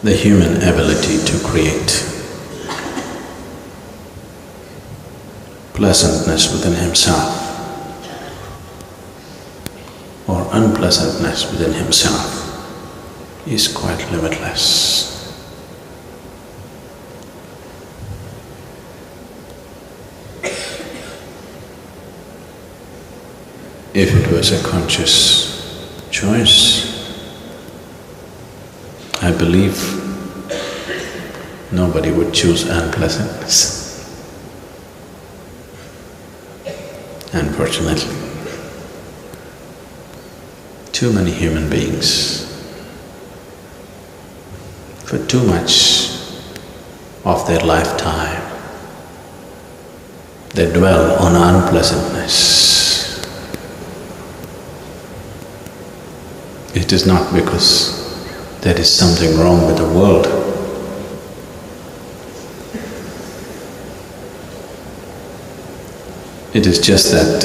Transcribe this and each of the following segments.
the human ability to create pleasantness within himself or unpleasantness within himself is quite limitless. If it was a conscious choice, I believe nobody would choose unpleasantness. Unfortunately, too many human beings, for too much of their lifetime, they dwell on unpleasantness. It is not because there is something wrong with the world. It is just that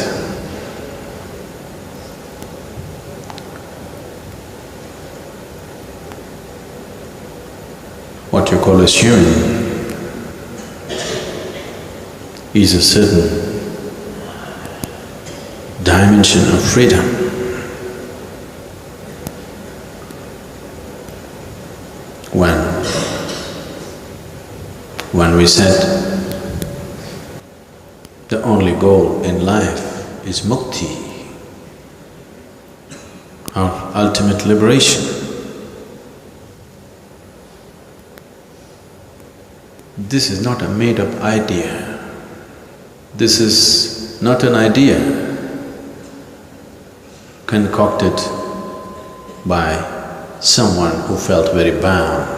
what you call as human is a certain dimension of freedom. When we said the only goal in life is mukti, our ultimate liberation, this is not a made-up idea. This is not an idea concocted by someone who felt very bound.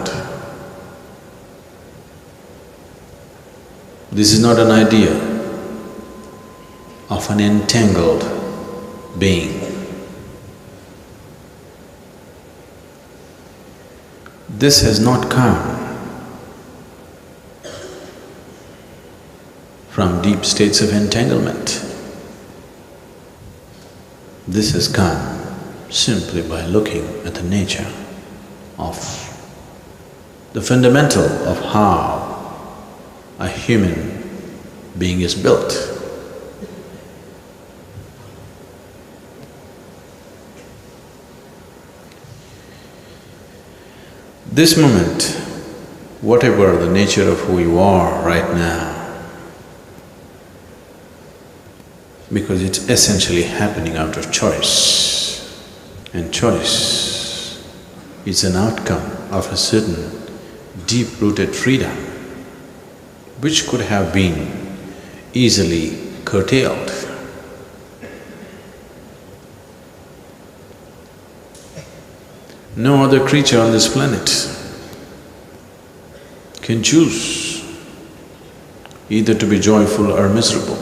This is not an idea of an entangled being. This has not come from deep states of entanglement. This has come simply by looking at the nature of the fundamental of how a human being is built. This moment, whatever the nature of who you are right now, because it's essentially happening out of choice, and choice is an outcome of a certain deep-rooted freedom which could have been easily curtailed. No other creature on this planet can choose either to be joyful or miserable.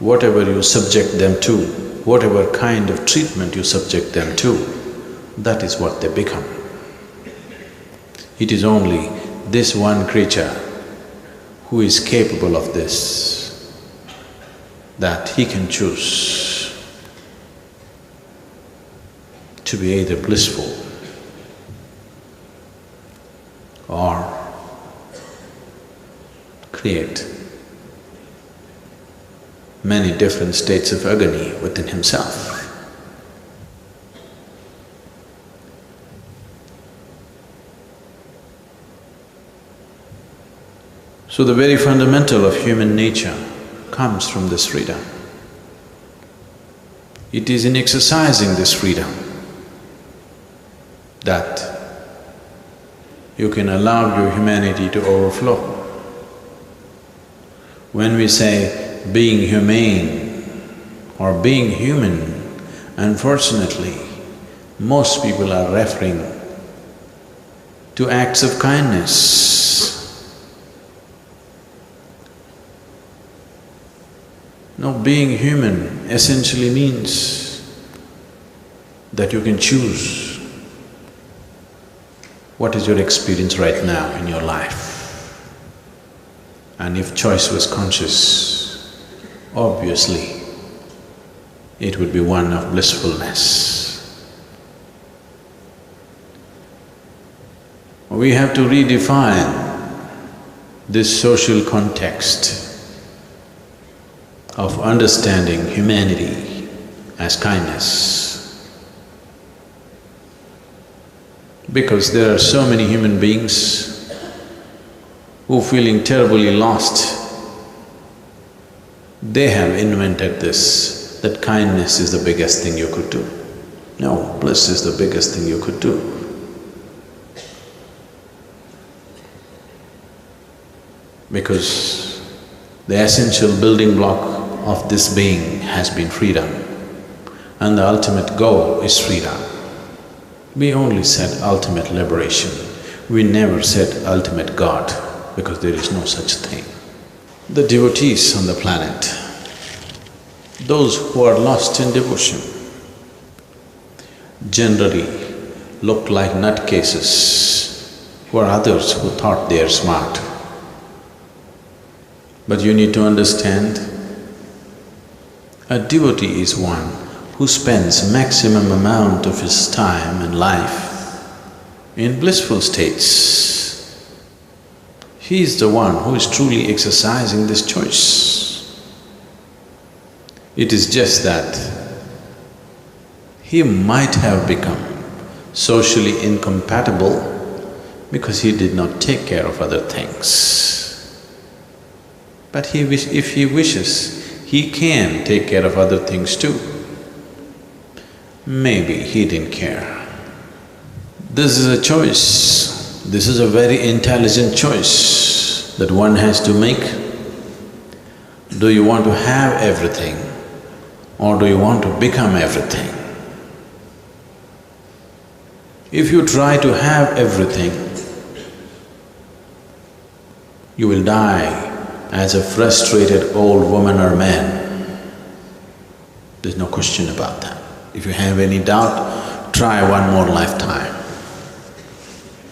Whatever you subject them to, whatever kind of treatment you subject them to, that is what they become. It is only this one creature who is capable of this, that he can choose to be either blissful or create many different states of agony within himself. So the very fundamental of human nature comes from this freedom. It is in exercising this freedom that you can allow your humanity to overflow. When we say being humane or being human, unfortunately, most people are referring to acts of kindness. No, being human essentially means that you can choose what is your experience right now in your life. And if choice was conscious, obviously it would be one of blissfulness. We have to redefine this social context of understanding humanity as kindness. Because there are so many human beings who feeling terribly lost, they have invented this, that kindness is the biggest thing you could do. No, bliss is the biggest thing you could do. Because the essential building block of this being has been freedom, and the ultimate goal is freedom. We only said ultimate liberation, we never said ultimate God, because there is no such thing. The devotees on the planet, those who are lost in devotion, generally look like nutcases for others who thought they are smart. But you need to understand, a devotee is one who spends maximum amount of his time and life in blissful states. He is the one who is truly exercising this choice. It is just that he might have become socially incompatible because he did not take care of other things. But if he wishes, he can take care of other things too. Maybe he didn't care. This is a choice. This is a very intelligent choice that one has to make. Do you want to have everything or do you want to become everything? If you try to have everything, you will die as a frustrated old woman or man. There's no question about that. If you have any doubt, try one more lifetime.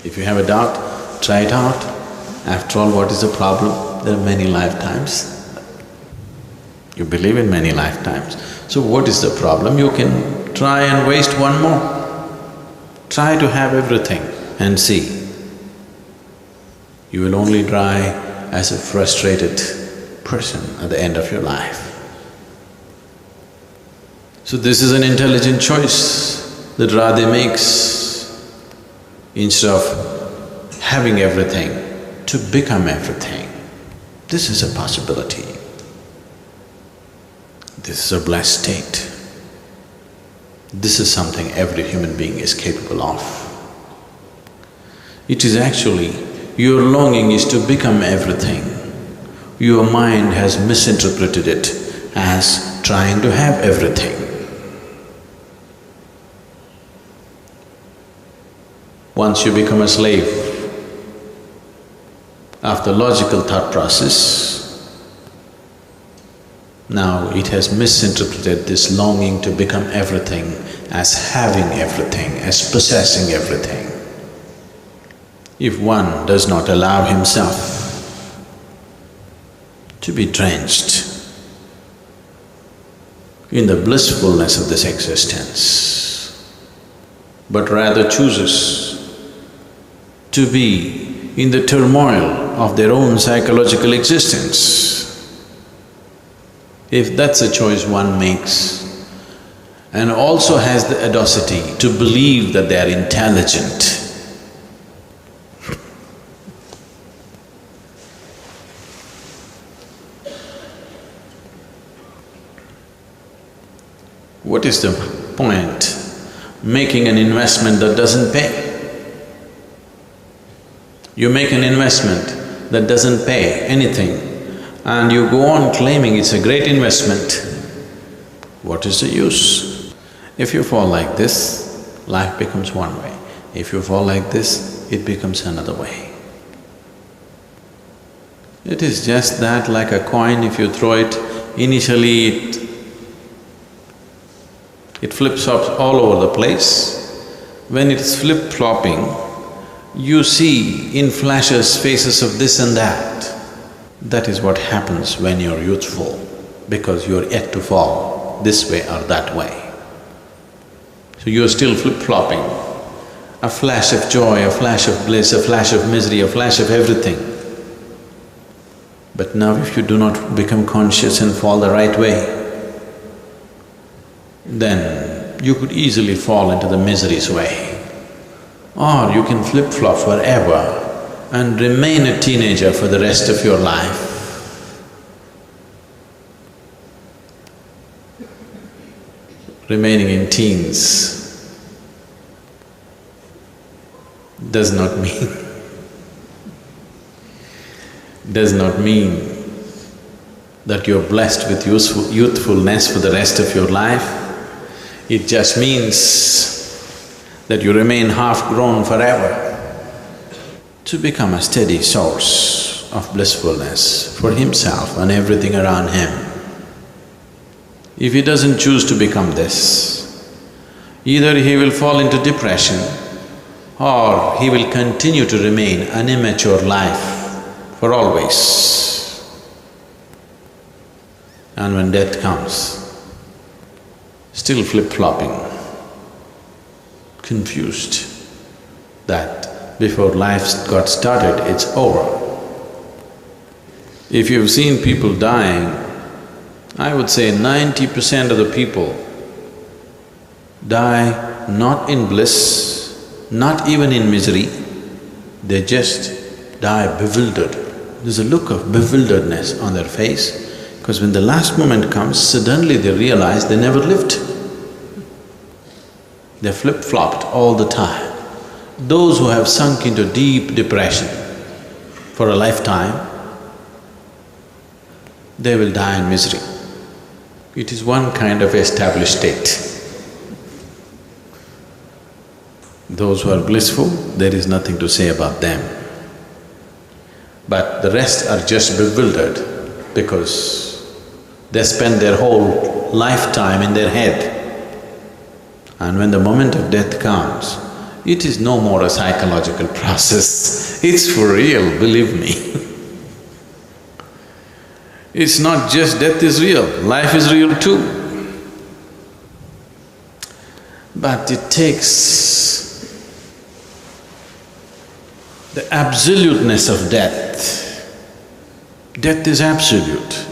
If you have a doubt, try it out. After all, what is the problem? There are many lifetimes. You believe in many lifetimes. So what is the problem? You can try and waste one more. Try to have everything and see. You will only die as a frustrated person at the end of your life. So this is an intelligent choice that Radhe makes. Instead of having everything, to become everything. This is a possibility. This is a blessed state. This is something every human being is capable of. It is actually, your longing is to become everything. Your mind has misinterpreted it as trying to have everything. Once you become a slave of the logical thought process, now it has misinterpreted this longing to become everything as having everything, as possessing everything. If one does not allow himself to be drenched in the blissfulness of this existence, but rather chooses to be in the turmoil of their own psychological existence. If that's a choice one makes, and also has the audacity to believe that they are intelligent, what is the point making an investment that doesn't pay? You make an investment that doesn't pay anything and you go on claiming it's a great investment, what is the use? If you fall like this, life becomes one way. If you fall like this, it becomes another way. It is just that like a coin, if you throw it, initially it flips up all over the place. When it's flip-flopping, you see in flashes faces of this and that. That is what happens when you're youthful, because you're yet to fall this way or that way. So you're still flip-flopping a flash of joy, a flash of bliss, a flash of misery, a flash of everything. But now if you do not become conscious and fall the right way, then you could easily fall into the misery's way. Or you can flip-flop forever and remain a teenager for the rest of your life. Remaining in teens does not mean that you're blessed with youthfulness for the rest of your life. It just means that you remain half-grown forever. To become a steady source of blissfulness for himself and everything around him. If he doesn't choose to become this, either he will fall into depression or he will continue to remain an immature life for always. And when death comes, still flip-flopping, confused that before life got started, it's over. If you've seen people dying, I would say 90% of the people die not in bliss, not even in misery, they just die bewildered. There's a look of bewilderedness on their face, because when the last moment comes, suddenly they realize they never lived. They flip-flopped all the time. Those who have sunk into deep depression for a lifetime, they will die in misery. It is one kind of established state. Those who are blissful, there is nothing to say about them. But the rest are just bewildered because they spend their whole lifetime in their head. And when the moment of death comes, it is no more a psychological process, it's for real, believe me. It's not just death is real, life is real too. But it takes the absoluteness of death. Death is absolute.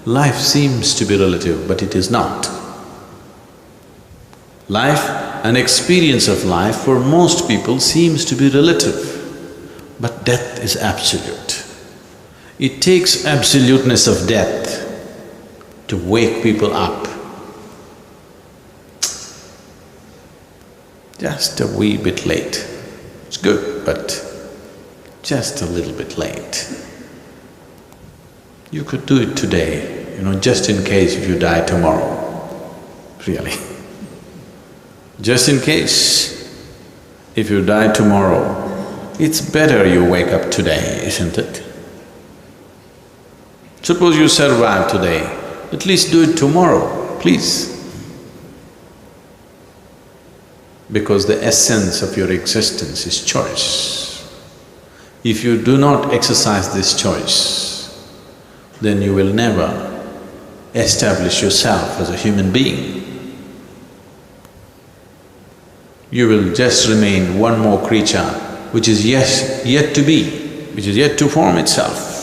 Life seems to be relative, but it is not. Life, an experience of life for most people seems to be relative, but death is absolute. It takes absoluteness of death to wake people up. Just a wee bit late. It's good, but just a little bit late. You could do it today, just in case if you die tomorrow, really. Just in case, if you die tomorrow, it's better you wake up today, isn't it? Suppose you survive today, at least do it tomorrow, please. Because the essence of your existence is choice. If you do not exercise this choice, then you will never establish yourself as a human being. You will just remain one more creature which is yet to be, which is yet to form itself.